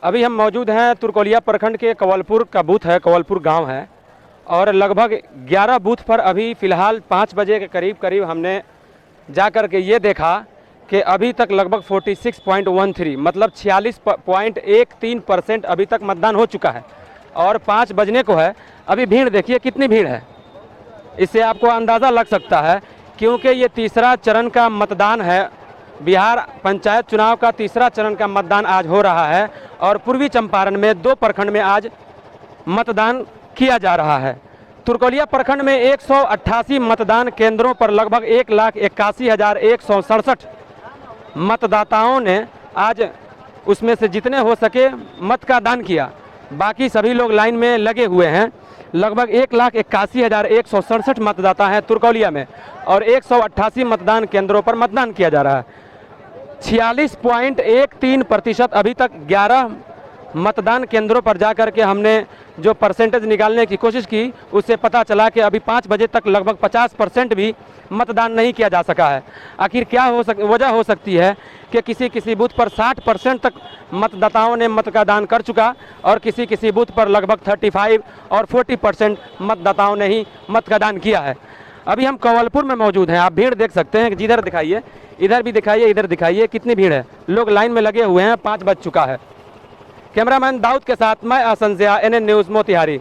अभी हम मौजूद हैं तुरकोलिया प्रखंड के कवलपुर का बूथ है, कवलपुर गांव है, और लगभग 11 बूथ पर अभी फ़िलहाल 5 बजे के करीब हमने जा कर के ये देखा कि अभी तक लगभग 46.13 मतलब 46.13% अभी तक मतदान हो चुका है और 5 बजने को है। अभी भीड़ देखिए कितनी भीड़ है, इससे आपको अंदाज़ा लग सकता है क्योंकि ये तीसरा चरण का मतदान है। बिहार पंचायत चुनाव का तीसरा चरण का मतदान आज हो रहा है और पूर्वी चंपारण में 2 प्रखंड में आज मतदान किया जा रहा है। तुरकोलिया प्रखंड में 188 मतदान केंद्रों पर लगभग 1,81,167 मतदाताओं ने आज उसमें से जितने हो सके मत का दान किया। बाकी सभी लोग लाइन में लगे हुए हैं। लगभग 1,81,167 मतदाता हैं तुरकोलिया में और 188 मतदान केंद्रों पर मतदान किया जा रहा है। 46.13% अभी तक 11 मतदान केंद्रों पर जाकर के हमने जो परसेंटेज निकालने की कोशिश की उससे पता चला कि अभी 5 बजे तक लगभग 50% भी मतदान नहीं किया जा सका है। आखिर क्या वजह हो सकती है कि किसी बूथ पर 60% तक मतदाताओं ने मत का दान कर चुका और किसी बूथ पर लगभग 35 और 40% मतदाताओं ने ही मत का दान किया है। अभी हम कवलपुर में मौजूद हैं, आप भीड़ देख सकते हैं, जिधर दिखाइए, इधर भी दिखाइए, इधर दिखाइए, कितनी भीड़ है। लोग लाइन में लगे हुए हैं, 5 बज चुका है। कैमरामैन दाऊद के साथ मैं आसन ज़िया, NN न्यूज़ मोतिहारी।